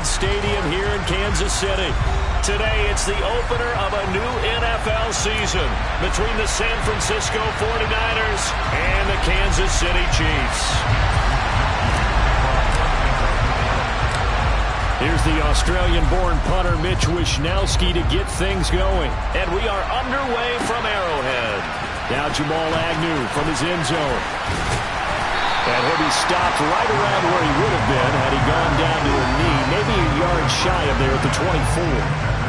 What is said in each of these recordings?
Arrowhead Stadium here in Kansas City. Today, it's the opener of a new NFL season between the San Francisco 49ers and the Kansas City Chiefs. Here's the Australian-born punter Mitch Wishnowsky to get things going. And we are underway from Arrowhead. Now Jamal Agnew from his end zone. And he'll be stopped right around where he would have been had he gone down to a knee, maybe a yard shy of there at the 24.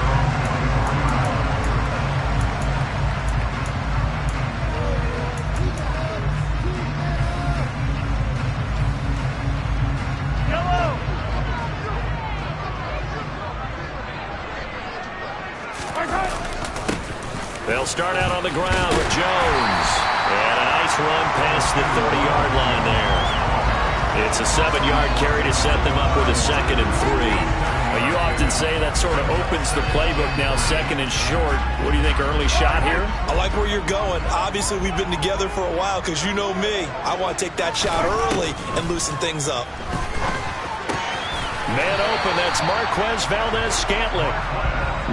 They'll start out on the ground with Jones. And a nice run past the 30-yard line there. It's a 7-yard carry to set them up with a 2nd and 3. Well, you often say that sort of opens the playbook now, 2nd and short. What do you think, early shot here? I like where you're going. Obviously, we've been together for a while because you know me. I want to take that shot early and loosen things up. Man open, that's Marquez Valdez-Scantling.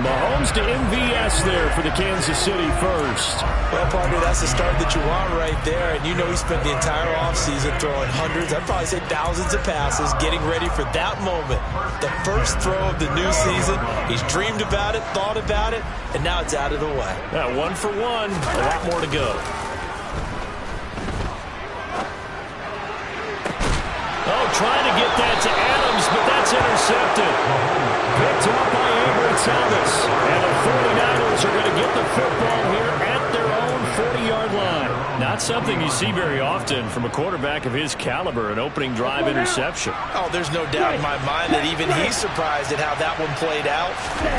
Mahomes to MVS there for the Kansas City first. Well, partner, that's the start that you want right there. And you know he spent the entire offseason throwing hundreds, I'd probably say thousands of passes, getting ready for that moment. The first throw of the new season. He's dreamed about it, thought about it, and now it's out of the way. Yeah, 1 for 1, a lot more to go. Oh, trying to get that to Adams, but that's intercepted. Picked up by Avery Thomas. And the 49ers are going to get the football here at their own 40-yard line. Not something you see very often from a quarterback of his caliber, an opening drive interception. Oh, there's no doubt in my mind that even he's surprised at how that one played out.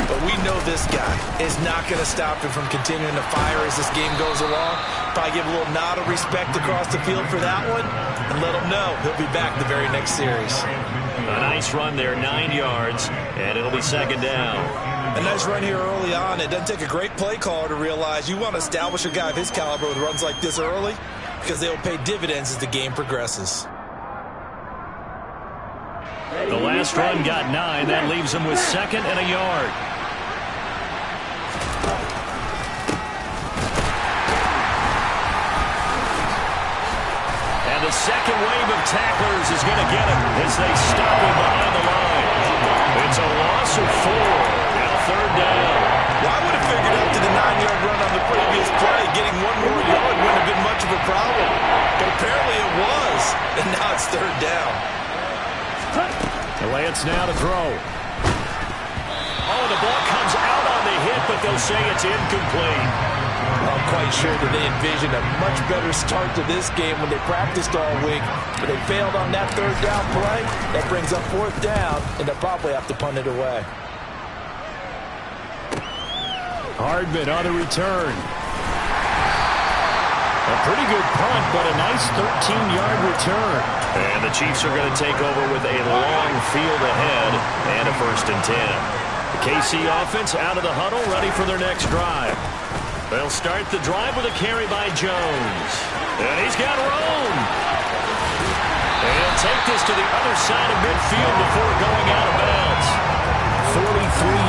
But we know this guy is not going to stop him from continuing to fire as this game goes along. Probably give a little nod of respect across the field for that one and let him know he'll be back the very next series. A nice run there, 9 yards, and it'll be 2nd down. A nice run here early on. It doesn't take a great play caller to realize you want to establish a guy of his caliber with runs like this early because they will pay dividends as the game progresses. The last run got 9. That leaves him with 2nd and a yard. And the second wave of tacklers is going to get him as they stop him behind the line. It's a loss of 4. Now 3rd down. Well, I would have figured after the 9-yard run on the previous play, getting 1 more yard wouldn't have been much of a problem. But apparently it was. And now it's 3rd down. Lance now to throw. Oh, the ball comes out on the hit, but they'll say it's incomplete. I'm quite sure that they envisioned a much better start to this game when they practiced all week. But they failed on that 3rd down play. That brings up 4th down, and they'll probably have to punt it away. Hardman on the return. A pretty good punt, but a nice 13-yard return. And the Chiefs are going to take over with a long field ahead and a 1st and 10. The KC offense out of the huddle, ready for their next drive. They'll start the drive with a carry by Jones. And he's got room. And he'll take this to the other side of midfield before going out of bounds. 43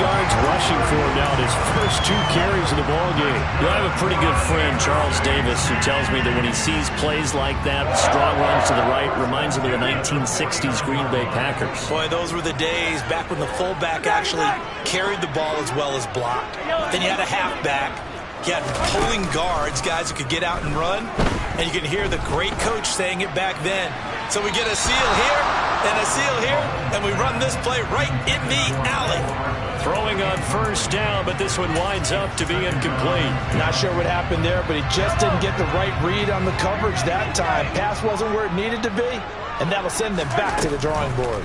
yards rushing for him now in his first 2 carries of the ballgame. You know, I have a pretty good friend, Charles Davis, who tells me that when he sees plays like that, strong runs to the right, reminds him of the 1960s Green Bay Packers. Boy, those were the days back when the fullback actually carried the ball as well as blocked. Then you had a halfback. You had pulling guards, guys who could get out and run. And you can hear the great coach saying it back then. So we get a seal here and a seal here, and we run this play right in the alley. Throwing on 1st down, but this one winds up to be incomplete. Not sure what happened there, but he just didn't get the right read on the coverage that time. Pass wasn't where it needed to be, and that'll send them back to the drawing board.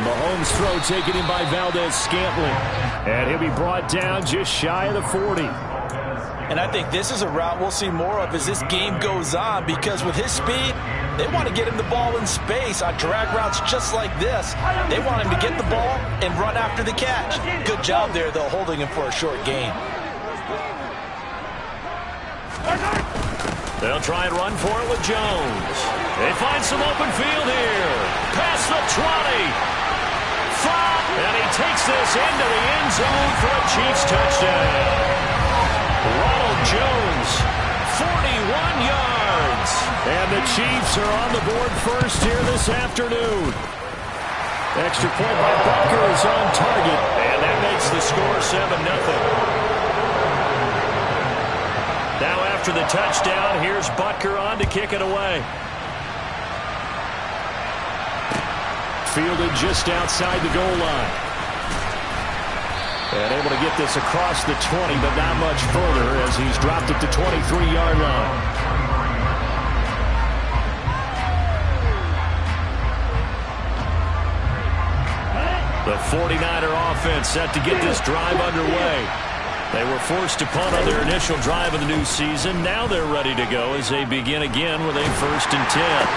Mahomes' throw taken in by Valdez-Scantling. And he'll be brought down just shy of the 40. And I think this is a route we'll see more of as this game goes on, because with his speed, they want to get him the ball in space on drag routes just like this. They want him to get the ball and run after the catch. Good job there, though, holding him for a short gain. They'll try and run for it with Jones. They find some open field here. Past the 20. this into the end zone for a Chiefs touchdown. Ronald Jones, 41 yards. And the Chiefs are on the board first here this afternoon. Extra point by Butker is on target, and that makes the score 7-0. Now after the touchdown, here's Butker on to kick it away. Fielded just outside the goal line. And able to get this across the 20, but not much further as he's dropped it to 23-yard line. The 49er offense set to get this drive underway. They were forced to punt on their initial drive of the new season. Now they're ready to go as they begin again with a 1st and 10.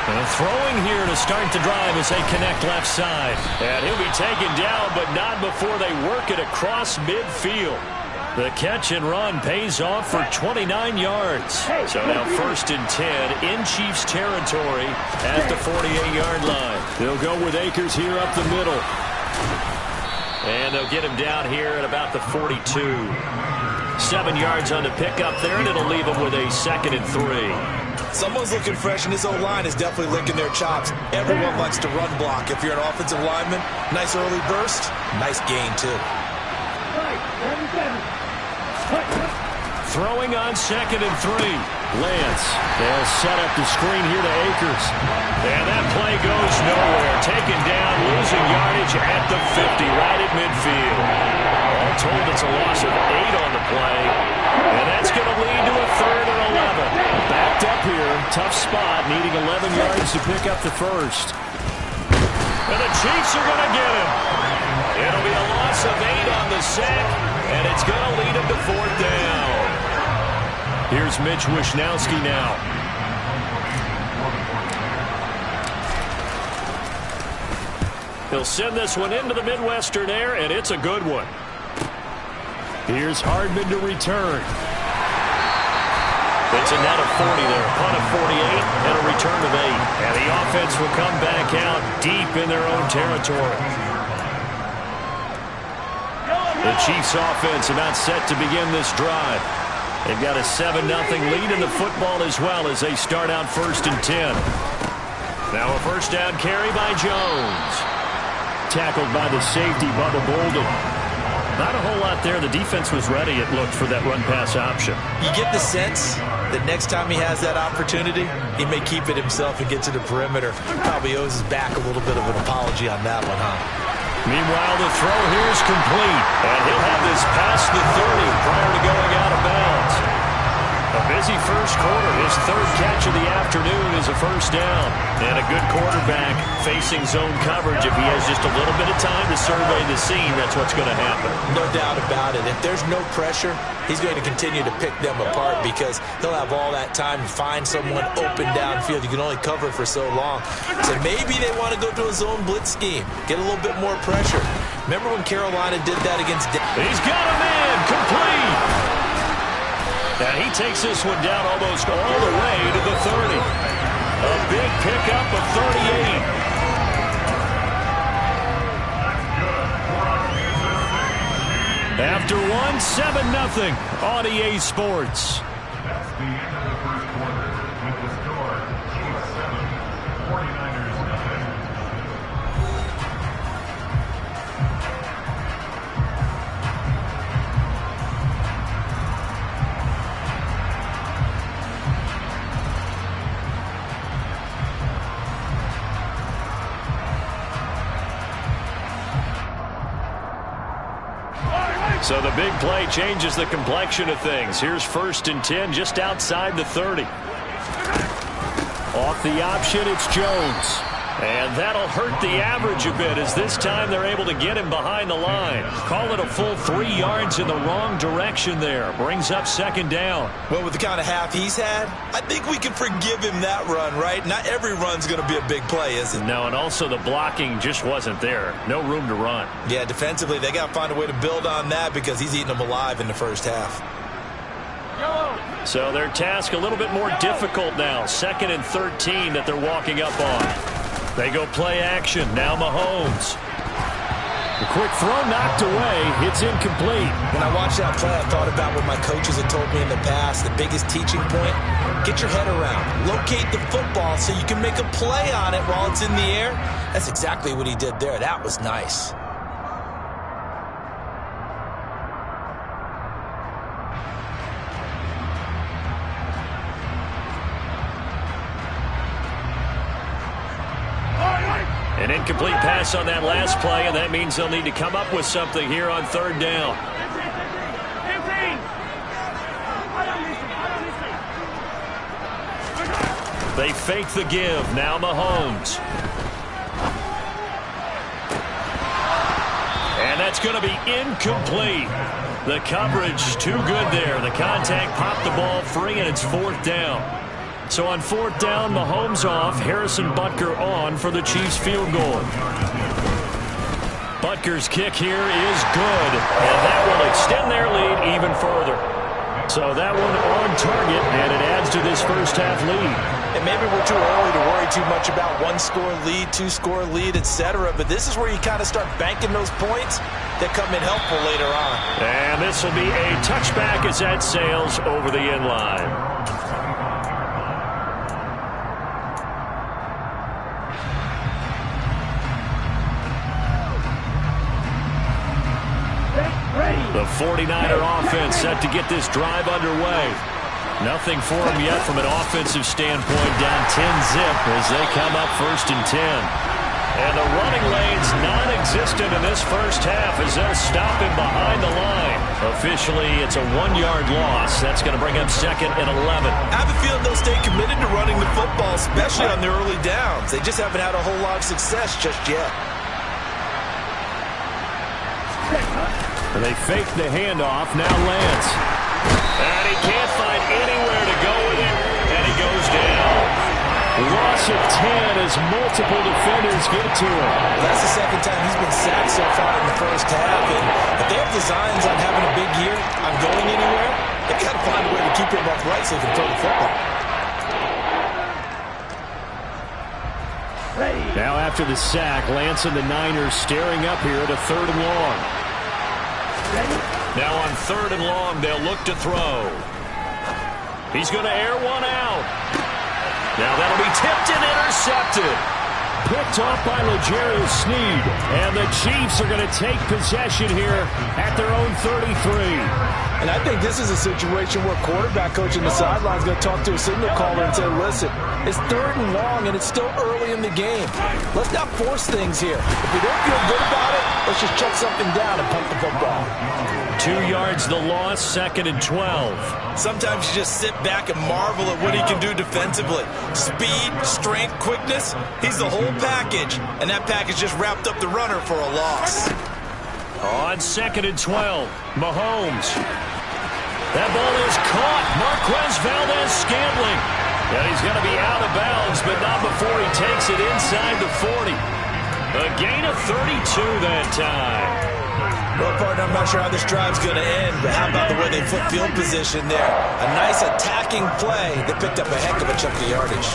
And throwing here to start the drive as they connect left side. And he'll be taken down, but not before they work it across midfield. The catch and run pays off for 29 yards. So now 1st and 10 in Chiefs territory at the 48-yard line. They'll go with Akers here up the middle. And they'll get him down here at about the 42. 7 yards on the pickup there, and it'll leave him with a 2nd and 3. Someone's looking fresh, and this O-line is definitely licking their chops. Everyone likes to run block. If you're an offensive lineman, nice early burst, nice gain, too. Throwing on 2nd and 3. Lance. They'll set up the screen here to Akers. And that play goes nowhere. Taken down, losing yardage at the 50, right at midfield. All told, it's a loss of 8 on the play. And that's going to lead to a 3rd and 11. Backed up here. Tough spot, needing 11 yards to pick up the first. And the Chiefs are going to get him. It'll be a loss of 8 on the sack, and it's going to lead him to 4th down. Here's Mitch Wishnowsky now. He'll send this one into the Midwestern air, and it's a good one. Here's Hardman to return. It's a net of 40 there, a punt of 48, and a return of 8. And the offense will come back out deep in their own territory. The Chiefs offense about set to begin this drive. They've got a 7-0 lead in the football as well as they start out 1st and 10. Now a 1st down carry by Jones. Tackled by the safety, Bubba Bolden. Not a whole lot there. The defense was ready, it looked, for that run-pass option. You get the sense that next time he has that opportunity, he may keep it himself and get to the perimeter. Probably owes his back a little bit of an apology on that one, huh? Meanwhile, the throw here is complete. And he'll have this past the 30 prior to going out of bounds. A busy first quarter. His 3rd catch of the afternoon is a 1st down. And a good quarterback facing zone coverage. If he has just a little bit of time to survey the scene, that's what's going to happen. No doubt about it. If there's no pressure, he's going to continue to pick them apart because he'll have all that time to find someone open downfield. You can only cover for so long. So maybe they want to go to a zone blitz scheme, get a little bit more pressure. Remember when Carolina did that against Dallas? He's got him in, complete. And he takes this one down almost all the way to the 30. A big pickup of 38. After one, 7-0 on EA Sports. That's the end of the first quarter with the score, Chiefs 7, 49ers nothing. So the big play changes the complexion of things. Here's 1st and 10 just outside the 30. Off the option, it's Jones. And that'll hurt the average a bit as this time they're able to get him behind the line. Call it a full 3 yards in the wrong direction there. Brings up 2nd down. Well, with the kind of half he's had, I think we can forgive him that run, right? Not every run's going to be a big play, is it? No, and also the blocking just wasn't there. No room to run. Yeah, defensively, they got to find a way to build on that because he's eating them alive in the first half. So their task a little bit more difficult now. 2nd and 13 that they're walking up on. They go play action. Now Mahomes. The quick throw knocked away. It's incomplete. When I watched that play, I thought about what my coaches had told me in the past. The biggest teaching point, get your head around. Locate the football so you can make a play on it while it's in the air. That's exactly what he did there. That was nice. An incomplete pass on that last play, and that means they'll need to come up with something here on third down. They fake the give. Now Mahomes. And that's going to be incomplete. The coverage too good there. The contact popped the ball free, and it's fourth down. So on fourth down, Mahomes off, Harrison Butker on for the Chiefs field goal. Butker's kick here is good, and that will extend their lead even further. So that one on target, and it adds to this first half lead. And maybe we're too early to worry too much about one-score lead, two-score lead, etc. But this is where you kind of start banking those points that come in helpful later on. And this will be a touchback as that sails over the end line. The 49er offense set to get this drive underway. Nothing for them yet from an offensive standpoint, down 10-zip as they come up 1st and 10. And the running lane's non-existent in this first half as they'll stop him behind the line. Officially, it's a 1-yard loss. That's going to bring up 2nd and 11. I have a feeling they'll stay committed to running the football, especially on the early downs. They just haven't had a whole lot of success just yet. And they fake the handoff. Now Lance. And he can't find anywhere to go with it. And he goes down. Loss of 10 as multiple defenders get to him. Well, that's the second time he's been sacked so far in the first half. And if they have designs on having a big year, on going anywhere, they've got to find a way to keep him upright so he can throw the football. Now after the sack, Lance and the Niners staring up here at a 3rd and long. Now on 3rd and long, they'll look to throw. He's going to air one out. Now that'll be tipped and intercepted. Picked off by L'Jarius Sneed. And the Chiefs are going to take possession here at their own 33. And I think this is a situation where quarterback coach in the sideline is going to talk to a signal caller and say, listen, it's 3rd and long and it's still early in the game. Let's not force things here. If we don't feel good about it, let's just shut something down and punt the football. 2 yards the loss, 2nd and 12. Sometimes you just sit back and marvel at what he can do defensively. Speed, strength, quickness, he's the whole package. And that package just wrapped up the runner for a loss. On 2nd and 12, Mahomes. That ball is caught. Marquez Valdez-Scantling. And he's going to be out of bounds, but not before he takes it inside the 40. A gain of 32 that time. Well, partner, I'm not sure how this drive's going to end, but how about the way they flip field position there? A nice attacking play that picked up a heck of a chunk of yardage.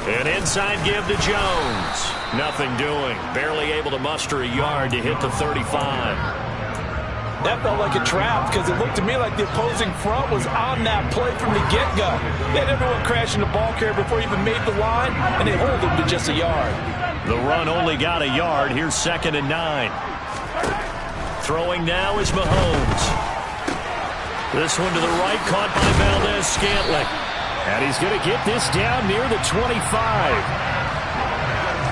An inside give to Jones. Nothing doing. Barely able to muster a yard to hit the 35. That felt like a trap because it looked to me like the opposing front was on that play from the get-go. They had everyone crashing the ball carrier before he even made the line, and they hold him to just a yard. The run only got a yard. Here's 2nd and 9. Throwing now is Mahomes. This one to the right, caught by Valdez-Scantling. And he's going to get this down near the 25.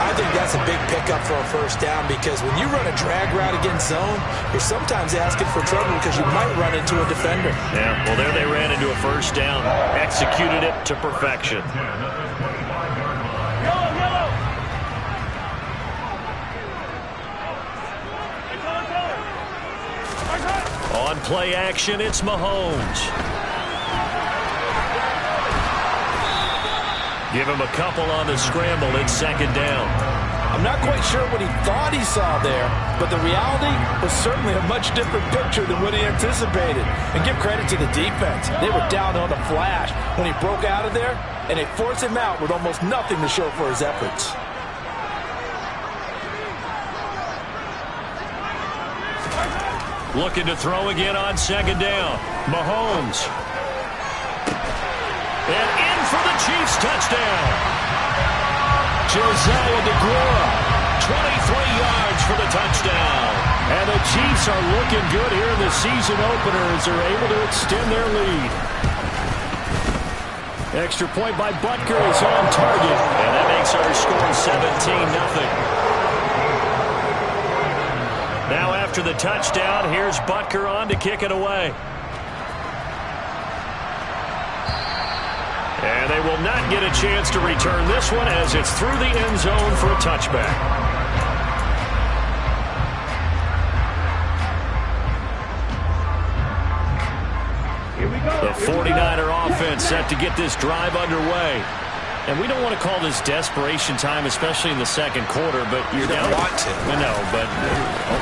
I think that's a big pickup for a first down because when you run a drag route against zone, you're sometimes asking for trouble because you might run into a defender. Yeah, well, there they ran into a first down. Executed it to perfection. On play action, it's Mahomes. Give him a couple on the scramble. It's 2nd down. I'm not quite sure what he thought he saw there, but the reality was certainly a much different picture than what he anticipated. And give credit to the defense. They were down on the flash when he broke out of there, and they forced him out with almost nothing to show for his efforts. Looking to throw again on second down. Mahomes. And in for the Chiefs touchdown. Josiah DeGuara, 23 yards for the touchdown. And the Chiefs are looking good here in the season opener as they're able to extend their lead. Extra point by Butker is on target. And that makes our score 17-0. Now after the touchdown, here's Butker on to kick it away. And they will not get a chance to return this one as it's through the end zone for a touchback. The 49er offense set to get this drive underway. And we don't want to call this desperation time, especially in the second quarter, but you're down. Want to. I know, but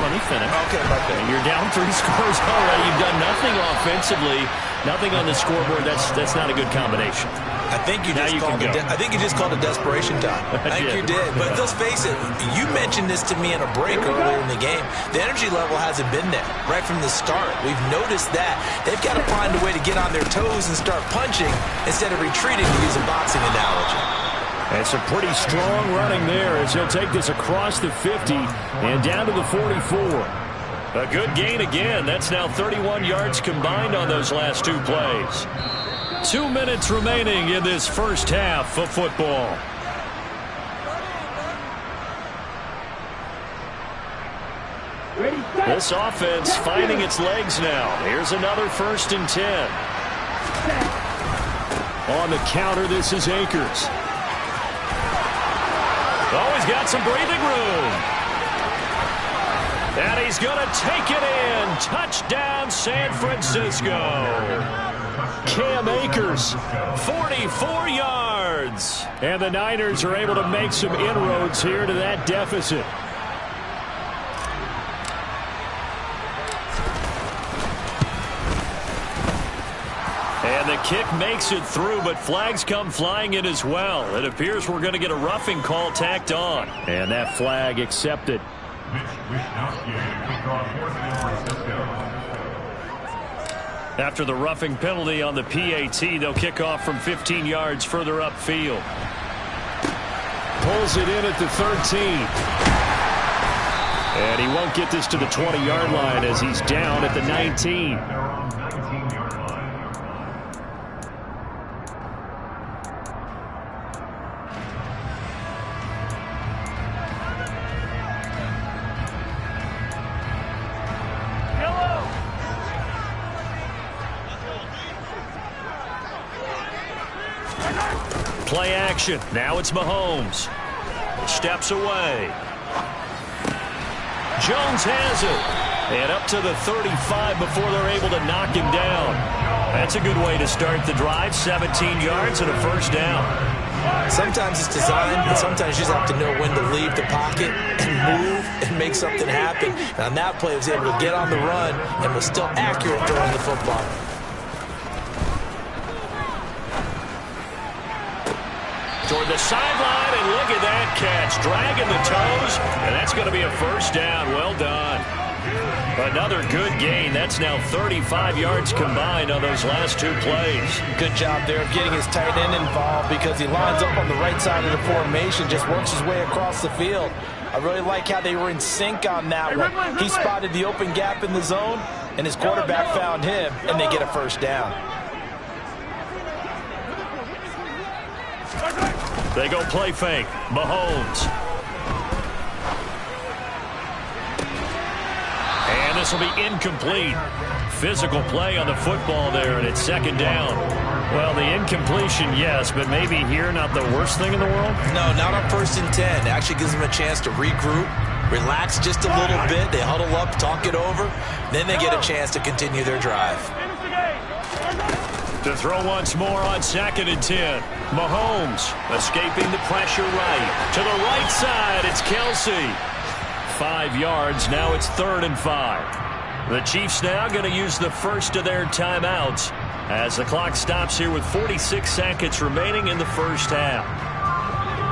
let me finish. Okay, okay. You're down 3 scores already. You've done nothing offensively, nothing on the scoreboard. That's not a good combination. I think you just called it desperation time. I think you did. But let's face it, you mentioned this to me in a break earlier in the game. The energy level hasn't been there right from the start. We've noticed that. They've got to find a way to get on their toes and start punching instead of retreating, to use a boxing analogy. And some pretty strong running there as he'll take this across the 50 and down to the 44. A good gain again. That's now 31 yards combined on those last 2 plays. 2 minutes remaining in this first half of football. This offense finding its legs now. Here's another 1st and 10. On the counter, this is Akers. Oh, he's got some breathing room. And he's going to take it in. Touchdown, San Francisco. Cam Akers, 44 yards. And the Niners are able to make some inroads here to that deficit. And the kick makes it through, but flags come flying in as well. It appears we're going to get a roughing call tacked on. And that flag accepted. After the roughing penalty on the PAT, they'll kick off from 15 yards further upfield. Pulls it in at the 13. And he won't get this to the 20-yard line as he's down at the 19. Play action. Now it's Mahomes. Steps away. Jones has it. And up to the 35 before they're able to knock him down. That's a good way to start the drive. 17 yards and a 1st down. Sometimes it's designed, but sometimes you just have to know when to leave the pocket and move and make something happen. And on that play, he was able to get on the run and was still accurate throwing the football. Toward the sideline, and look at that catch. Dragging the toes, and that's going to be a 1st down. Well done. Another good gain. That's now 35 yards combined on those last 2 plays. Good job there of getting his tight end involved because he lines up on the right side of the formation, just works his way across the field. I really like how they were in sync on that one. He spotted the open gap in the zone, and his quarterback found him, and they get a 1st down. They go play fake. Mahomes. And this will be incomplete. Physical play on the football there, and it's 2nd down. Well, the incompletion, yes, but maybe here not the worst thing in the world? No, not on 1st and 10. It actually gives them a chance to regroup, relax just a little bit. They huddle up, talk it over. Then they get a chance to continue their drive. To throw once more on 2nd and 10. Mahomes escaping the pressure right. To the right side, it's Kelsey. 5 yards, now it's 3rd and 5. The Chiefs now going to use the first of their timeouts as the clock stops here with 46 seconds remaining in the first half.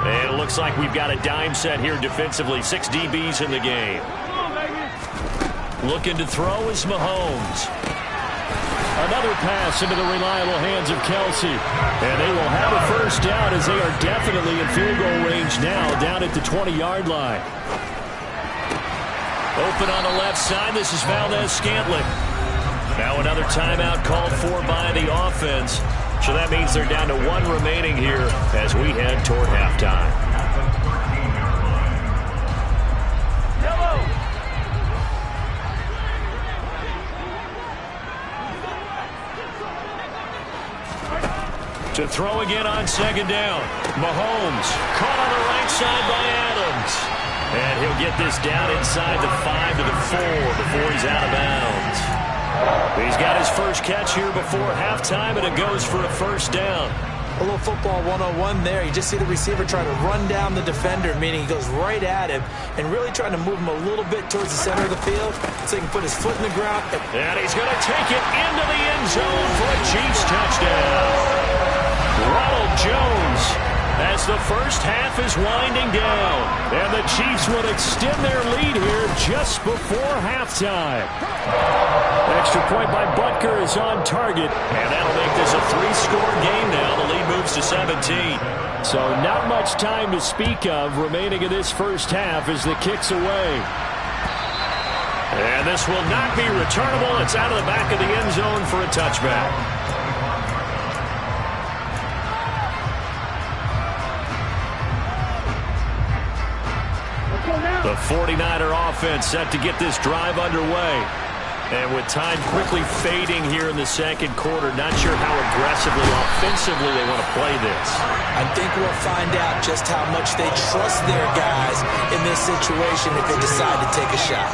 And it looks like we've got a dime set here defensively. 6 DBs in the game. Looking to throw is Mahomes. Another pass into the reliable hands of Kelsey. And they will have a first down as they are definitely in field goal range now, down at the 20-yard line. Open on the left side. This is Valdez-Scantling. Now another timeout called for by the offense. So that means they're down to one remaining here as we head toward halftime. To throw again on second down. Mahomes caught on the right side by Adams. And he'll get this down inside the 5 to the 4 before he's out of bounds. He's got his first catch here before halftime, and it goes for a first down. A little football 101 there. You just see the receiver try to run down the defender, meaning he goes right at him and really trying to move him a little bit towards the center of the field so he can put his foot in the ground. And he's going to take it into the end zone for a Chiefs touchdown. Ronald Jones, as the first half is winding down, and the Chiefs will extend their lead here just before halftime. Extra point by Butker is on target, and that'll make this a 3-score game now. The lead moves to 17. So not much time to speak of remaining in this first half as the kick's away. And this will not be returnable. It's out of the back of the end zone for a touchback. The 49er offense set to get this drive underway. And with time quickly fading here in the second quarter, not sure how aggressively, offensively they want to play this. I think we'll find out just how much they trust their guys in this situation if they decide to take a shot.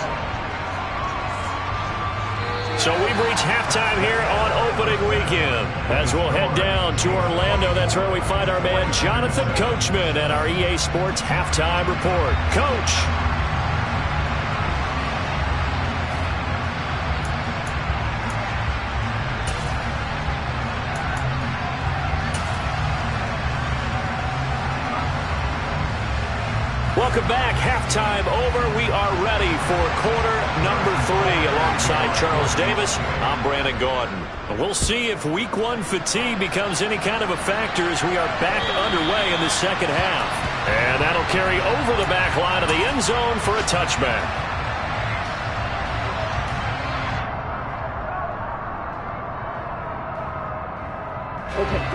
So we've reached halftime here on opening weekend. As we'll head down to Orlando, that's where we find our man Jonathan Coachman at our EA Sports Halftime Report. Coach. Welcome back. Halftime over. We are ready for quarter number 3. Alongside Charles Davis, I'm Brandon Gaudin. We'll see if week 1 fatigue becomes any kind of a factor as we are back underway in the second half. And that'll carry over the back line of the end zone for a touchback.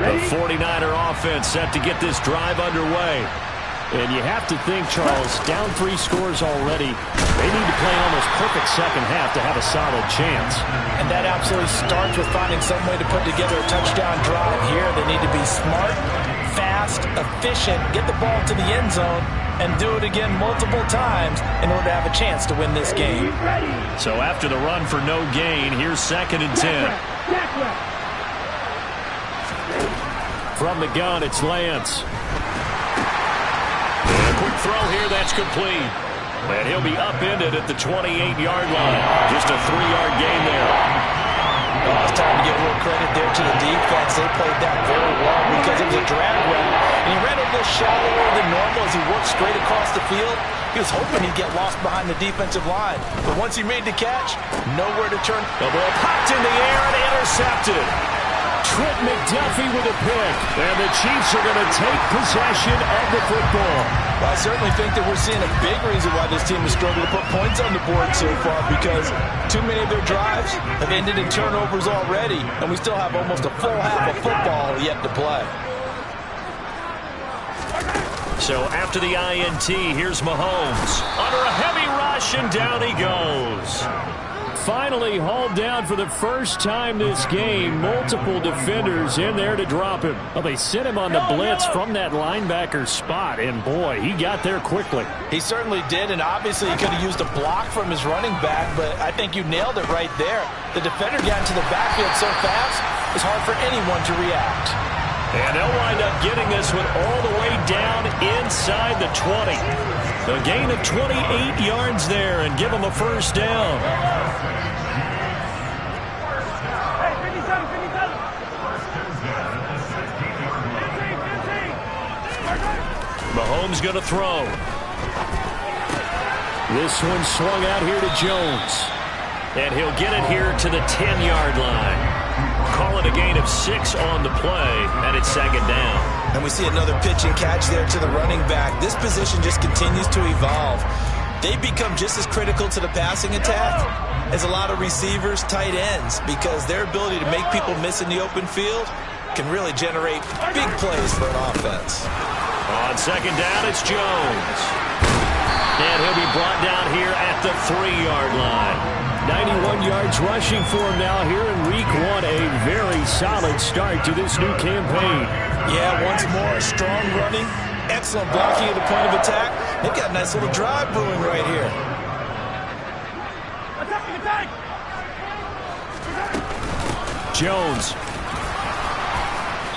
The 49er offense set to get this drive underway. And you have to think, Charles, down 3 scores already. They need to play an almost perfect second half to have a solid chance. And that absolutely starts with finding some way to put together a touchdown drive here. They need to be smart, fast, efficient, get the ball to the end zone, and do it again multiple times in order to have a chance to win this game. So after the run for no gain, here's 2nd and 10. From the gun, it's Lance. And a quick throw here, that's complete. And he'll be upended at the 28-yard line. Just a 3-yard gain there. Oh, it's time to give a little credit there to the defense. They played that very well because it was a drag route. And he ran a little shallower than normal as he worked straight across the field. He was hoping he'd get lost behind the defensive line. But once he made the catch, nowhere to turn. The ball popped in the air and intercepted. Trent McDuffie with a pick. And the Chiefs are going to take possession of the football. Well, I certainly think that we're seeing a big reason why this team has struggled to put points on the board so far, because too many of their drives have ended in turnovers already, and we still have almost a full half of football yet to play. So after the INT, here's Mahomes. Under a heavy rush, and down he goes. Finally hauled down for the first time this game. Multiple defenders in there to drop him. Well, they sent him on the blitz from that linebacker spot, and boy, he got there quickly. He certainly did, and obviously he could have used a block from his running back, but I think you nailed it right there. The defender got into the backfield so fast, it's hard for anyone to react. And they'll wind up getting this one all the way down inside the 20. A gain of 28 yards there and give them a first down. Mahomes going to throw. This one swung out here to Jones. And he'll get it here to the 10-yard line. Call it a gain of 6 on the play, and it's second down. And we see another pitch and catch there to the running back. This position just continues to evolve. They become just as critical to the passing attack as a lot of receivers, tight ends, because their ability to make people miss in the open field can really generate big plays for an offense. On second down, it's Jones. And he'll be brought down here at the 3-yard line. 91 yards rushing for him now here in week 1. A very solid start to this new campaign. Yeah, once more, strong running, excellent blocking at the point of attack. They've got a nice little drive brewing right here. Jones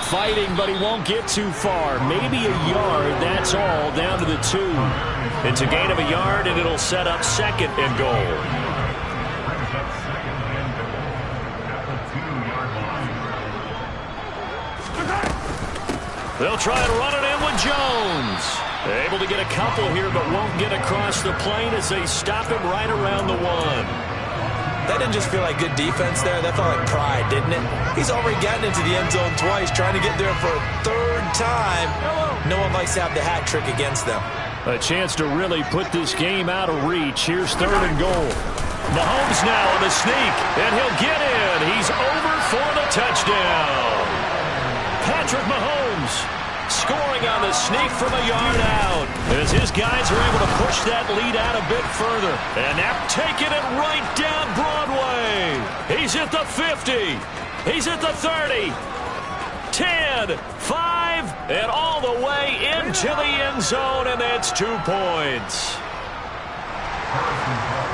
fighting, but he won't get too far. Maybe a yard, that's all, down to the 2. It's a gain of a yard, and it'll set up second and goal. They'll try and run it in with Jones. Able to get a couple here, but won't get across the plane as they stop him right around the 1. That didn't just feel like good defense there. That felt like pride, didn't it? He's already gotten into the end zone twice, trying to get there for a 3rd time. No one likes to have the hat trick against them. A chance to really put this game out of reach. Here's 3rd and goal. Mahomes now on the sneak, and he'll get in. He's over for the touchdown. Patrick Mahomes scoring on the sneak from a yard out as his guys are able to push that lead out a bit further. And now taking it right down Broadway. He's at the 50. He's at the 30. 10, 5, and all the way into the end zone, and that's 2 points.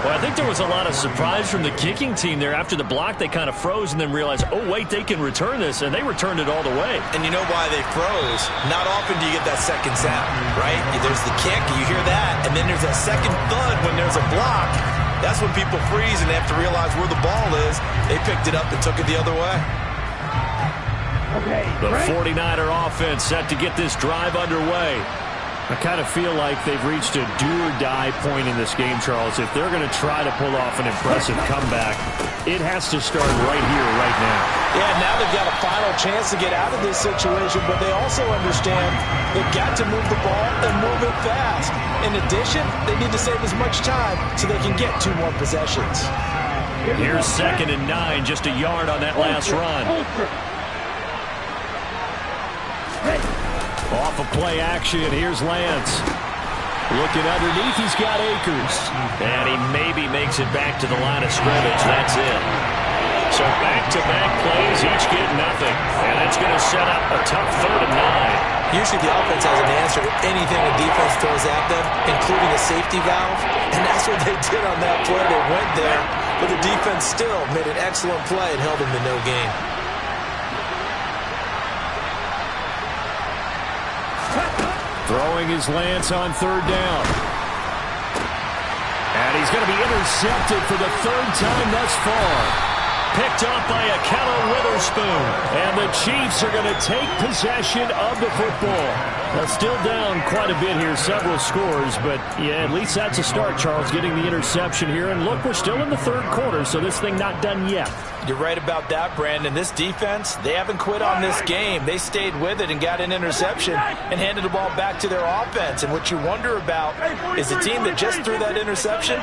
Well, I think there was a lot of surprise from the kicking team there. After the block, they kind of froze and then realized, oh, wait, they can return this, and they returned it all the way. And you know why they froze? Not often do you get that second sound, right? There's the kick, you hear that, and then there's that second thud when there's a block. That's when people freeze and they have to realize where the ball is. They picked it up and took it the other way. The 49er offense set to get this drive underway. I kind of feel like they've reached a do-or-die point in this game, Charles. If they're going to try to pull off an impressive comeback, it has to start right here, right now. Yeah, now they've got a final chance to get out of this situation, but they also understand they've got to move the ball and move it fast. In addition, they need to save as much time so they can get 2 more possessions. Here's 2nd and 9, just a yard on that last run. Off of play action, here's Lance. Looking underneath, he's got Akers. And he maybe makes it back to the line of scrimmage. That's it. So back-to-back plays, each get nothing. And that's going to set up a tough 3rd and 9. Usually the offense has an answer to anything the defense throws at them, including a safety valve. And that's what they did on that play. They went there, but the defense still made an excellent play and held them to no gain. Throwing his Lance on 3rd down. And he's going to be intercepted for the 3rd time thus far. Picked off by Akello Witherspoon. And the Chiefs are going to take possession of the football. Now still down quite a bit here, several scores, but yeah, at least that's a start, Charles, getting the interception here. And look, we're still in the 3rd quarter, so this thing not done yet. You're right about that, Brandon. This defense, they haven't quit on this game. They stayed with it and got an interception and handed the ball back to their offense. And what you wonder about is the team that just threw that interception,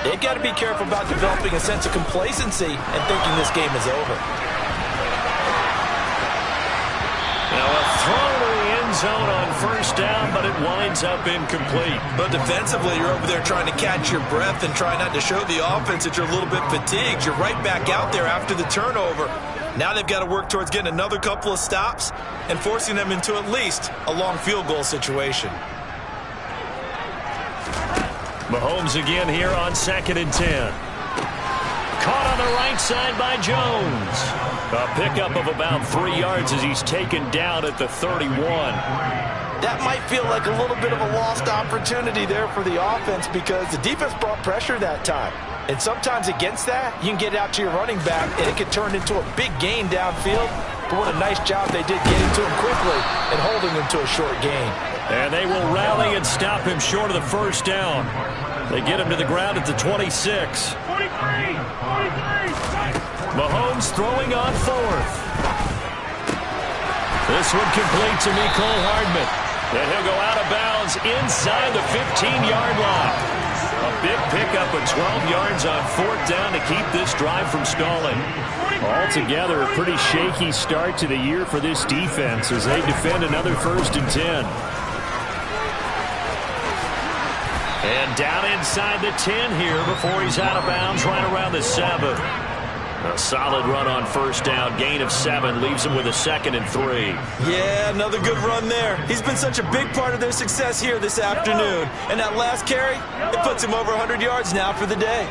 they've got to be careful about developing a sense of complacency and thinking this game is over. Now a throw to the end zone on 1st down, but it winds up incomplete. But defensively, you're over there trying to catch your breath and try not to show the offense that you're a little bit fatigued. You're right back out there after the turnover. Now they've got to work towards getting another couple of stops and forcing them into at least a long field goal situation. Mahomes again here on 2nd and 10. Caught on the right side by Jones. A pickup of about 3 yards as he's taken down at the 31. That might feel like a little bit of a lost opportunity there for the offense because the defense brought pressure that time. And sometimes against that, you can get out to your running back and it can turn into a big gain downfield. But what a nice job they did getting to him quickly and holding him to a short gain. And they will rally and stop him short of the 1st down. They get him to the ground at the 26. Mahomes throwing on fourth. This one complete to Mecole Hardman. And he'll go out of bounds inside the 15-yard line. A big pickup of 12 yards on fourth down to keep this drive from stalling. Altogether, a pretty shaky start to the year for this defense as they defend another 1st and 10. And down inside the 10 here before he's out of bounds right around the 7. A solid run on 1st down. Gain of 7 leaves him with a 2nd and 3. Yeah, another good run there. He's been such a big part of their success here this afternoon. And that last carry, it puts him over 100 yards now for the day.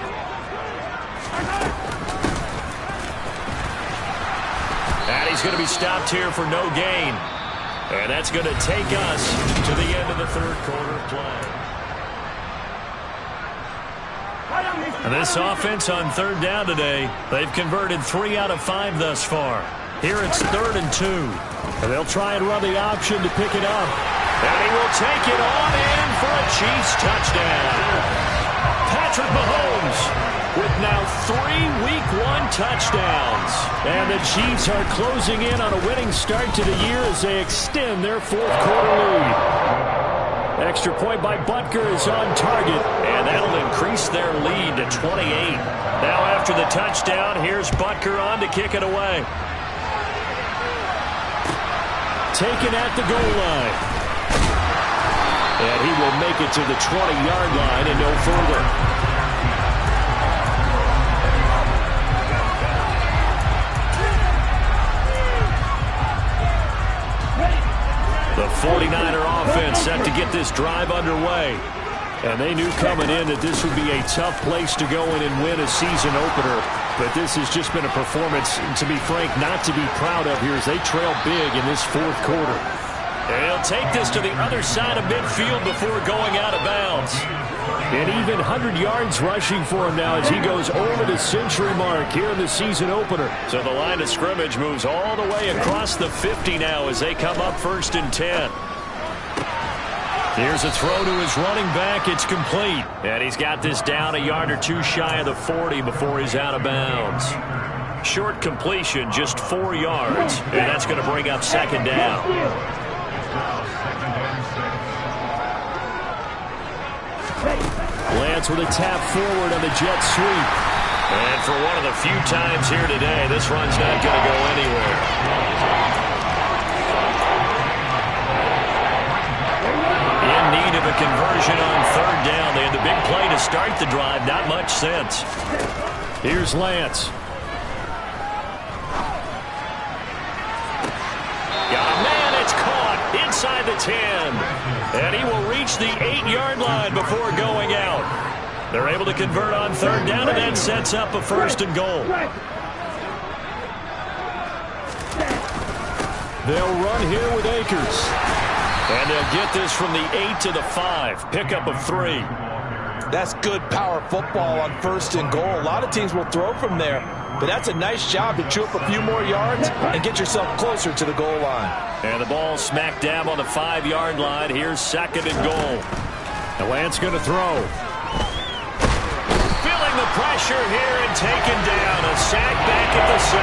And he's going to be stopped here for no gain. And that's going to take us to the end of the 3rd quarter play. And this offense on 3rd down today, they've converted 3 out of 5 thus far. Here it's 3rd and 2. And they'll try and run the option to pick it up. And he will take it on in for a Chiefs touchdown. Patrick Mahomes with now 3 Week 1 touchdowns. And the Chiefs are closing in on a winning start to the year as they extend their 4th quarter lead. Extra point by Butker is on target, and that'll increase their lead to 28. Now after the touchdown, here's Butker on to kick it away. Taken at the goal line. And he will make it to the 20-yard line and no further. The 49er offense set to get this drive underway. And they knew coming in that this would be a tough place to go in and win a season opener. But this has just been a performance, to be frank, not to be proud of here as they trail big in this 4th quarter. And he'll take this to the other side of midfield before going out of bounds. And even 100 yards rushing for him now as he goes over the century mark here in the season opener. So the line of scrimmage moves all the way across the 50 now as they come up 1st and 10. Here's a throw to his running back. It's complete. And he's got this down a yard or 2 shy of the 40 before he's out of bounds. Short completion, just 4 yards. And that's going to bring up 2nd down. Lance with a tap forward on the jet sweep. And for one of the few times here today, this run's not going to go anywhere. In need of a conversion on 3rd down. They had the big play to start the drive. Not much sense. Here's Lance. Got a man. It's caught inside the 10. And he will reach the 8-yard line before going out. They're able to convert on 3rd down, and that sets up a 1st and goal. They'll run here with Akers. And they'll get this from the 8 to the 5. Pickup of 3. That's good power football on 1st and goal. A lot of teams will throw from there. But that's a nice job to chew up a few more yards and get yourself closer to the goal line. And the ball smack dab on the 5-yard line. Here's 2nd and goal. And Lance going to throw. Feeling the pressure here and taken down. A sack back at the 7.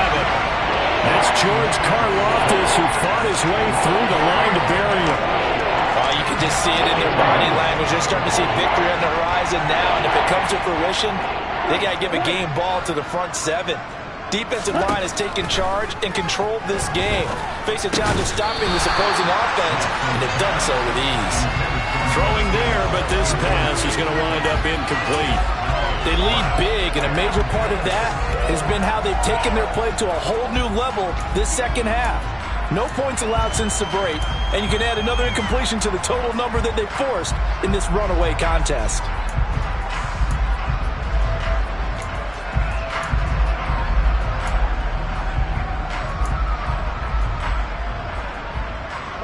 That's George Karlaftis who fought his way through the line to bury him. Oh, you can just see it in their body language. They're starting to see victory on the horizon now. And if it comes to fruition, they got to give a game ball to the front 7. Defensive line has taken charge and controlled this game. Face a challenge of stopping this opposing offense, and they've done so with ease. Throwing there, but this pass is going to wind up incomplete. They lead big, and a major part of that has been how they've taken their play to a whole new level this 2nd half. No points allowed since the break, and you can add another incompletion to the total number that they forced in this runaway contest.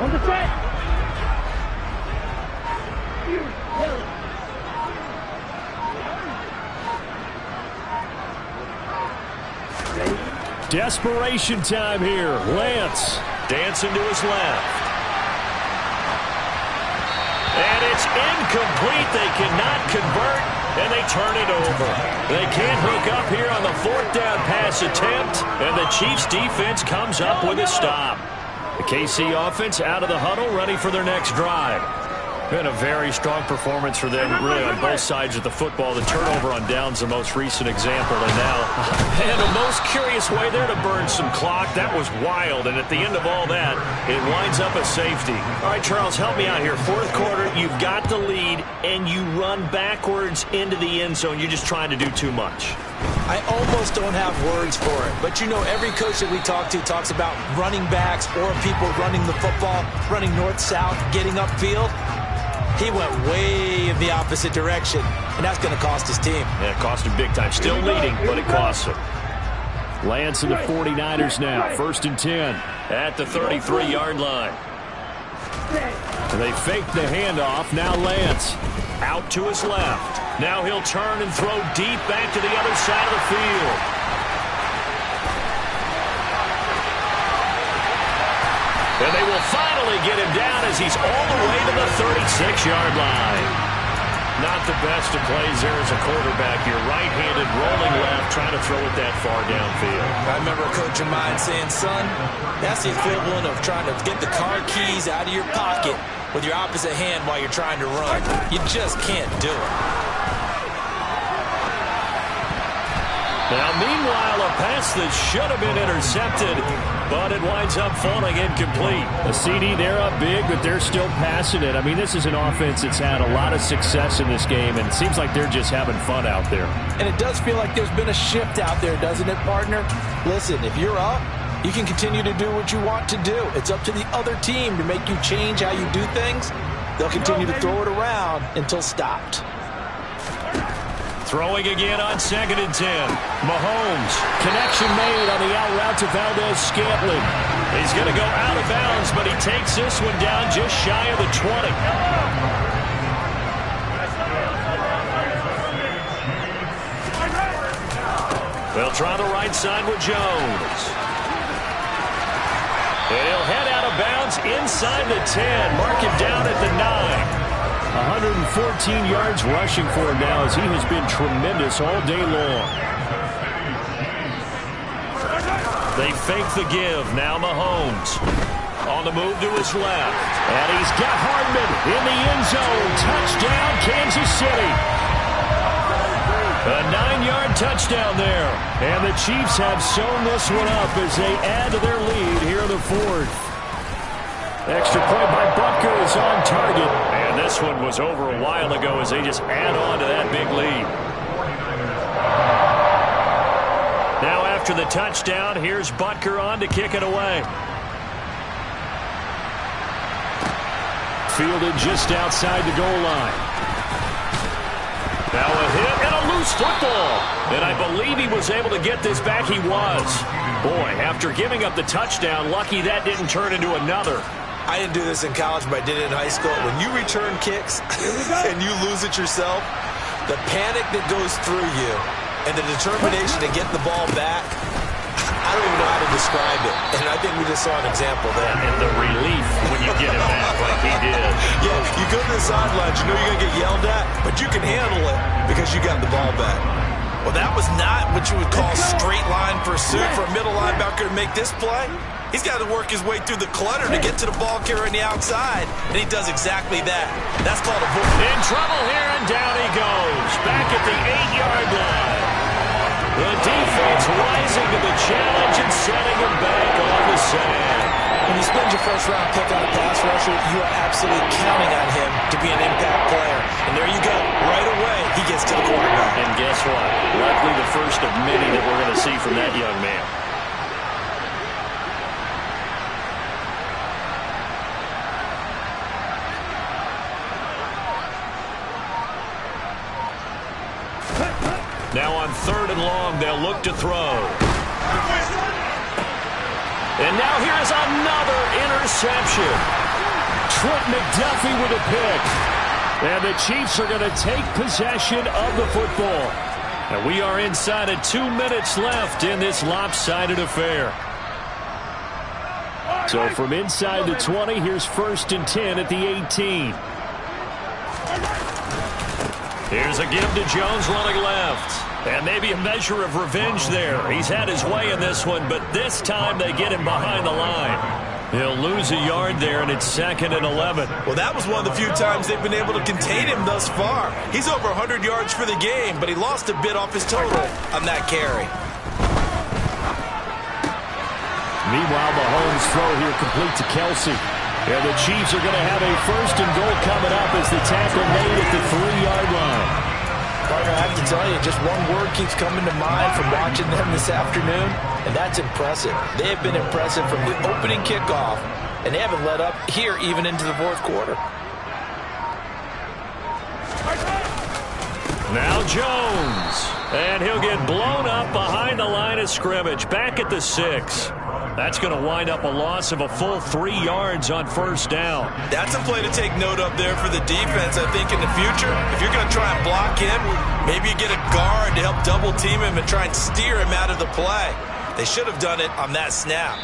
On the track. Desperation time here. Lance dancing to his left. And it's incomplete. They cannot convert. and they turn it over. They can't hook up here on the fourth down pass attempt, and the Chiefs defense comes up with a stop. The KC offense out of the huddle, ready for their next drive. Been a very strong performance for them, really, on both sides of the football. The turnover on downs, the most recent example, and now, and the most curious way there to burn some clock. That was wild, and at the end of all that, it winds up a safety. All right, Charles, help me out here. Fourth quarter, you've got the lead, and you run backwards into the end zone. You're just trying to do too much. I almost don't have words for it, but you know every coach that we talk to talks about running backs or people running the football, running north-south, getting upfield. He went way in the opposite direction, and that's going to cost his team. Yeah, it cost him big time. Still leading, but it costs him. Lance and the 49ers now. 1st and 10 at the 33-yard line. They fake the handoff. Now Lance out to his left. Now he'll turn and throw deep back to the other side of the field. And they will finally get him down as he's all the way to the 36-yard line. Not the best of plays there as a quarterback. You're right-handed, rolling left, trying to throw it that far downfield. I remember a coach of mine saying, son, that's the equivalent of trying to get the car keys out of your pocket with your opposite hand while you're trying to run. You just can't do it. Now, meanwhile, a pass that should have been intercepted, but it winds up falling incomplete. A CD, they're up big, but they're still passing it. I mean, this is an offense that's had a lot of success in this game, and it seems like they're just having fun out there. And it does feel like there's been a shift out there, doesn't it, partner? Listen, if you're up, you can continue to do what you want to do. It's up to the other team to make you change how you do things. They'll continue to throw it around until stopped. Throwing again on 2nd and 10. Mahomes. Connection made on the out route to Valdez-Scantling. He's going to go out of bounds, but he takes this one down just shy of the 20. They'll try the right side with Jones. And he'll head out of bounds inside the 10. Mark him down at the 9. 114 yards rushing for him now as he has been tremendous all day long. They fake the give. Now Mahomes on the move to his left. And he's got Hardman in the end zone. Touchdown, Kansas City. A 9-yard touchdown there. And the Chiefs have sewn this one up as they add to their lead here in the 4th. Extra point by Butker is on target. And this one was over a while ago as they just add on to that big lead. Now after the touchdown, here's Butker on to kick it away. Fielded just outside the goal line. Now a hit and a loose football. And I believe he was able to get this back. He was. Boy, after giving up the touchdown, lucky that didn't turn into another. I didn't do this in college, but I did it in high school. When you return kicks and you lose it yourself, the panic that goes through you and the determination to get the ball back, I don't even know how to describe it. And I think we just saw an example there. And the relief when you get it back like he did. Yeah, you go to the sidelines, you know you're going to get yelled at, but you can handle it because you got the ball back. Well, that was not what you would call straight line pursuit for a middle linebacker to make this play. He's got to work his way through the clutter to get to the ball carrier on the outside, and he does exactly that. That's called a in trouble here, and down he goes. Back at the 8-yard line. The defense rising to the challenge and setting him back on the sand. When you spend your first-round pick on a pass rusher, you are absolutely counting on him to be an impact player. And there you go. Right away, he gets to the quarterback. And guess what? Likely the first of many that we're going to see from that young man. Now on 3rd and long, they'll look to throw. And now here's another interception. Trent McDuffie with a pick. And the Chiefs are going to take possession of the football. And we are inside of 2 minutes left in this lopsided affair. So from inside the 20, here's 1st and 10 at the 18. Here's a give to Jones running left. And maybe a measure of revenge there. He's had his way in this one, but this time they get him behind the line. He'll lose a yard there, and it's 2nd and 11. Well, that was one of the few times they've been able to contain him thus far. He's over 100 yards for the game, but he lost a bit off his total on that carry. Meanwhile, the Mahomes throw here complete to Kelsey. And the Chiefs are going to have a 1st and goal coming up as the tackle made at the 3-yard line. Partner, I have to tell you, just one word keeps coming to mind from watching them this afternoon, and that's impressive. They have been impressive from the opening kickoff, and they haven't let up here even into the 4th quarter. Now Jones, and he'll get blown up behind the line of scrimmage, back at the 6. That's going to wind up a loss of a full 3 yards on 1st down. That's a play to take note of there for the defense, I think, in the future. If you're going to try and block him, maybe you get a guard to help double-team him and try and steer him out of the play. They should have done it on that snap.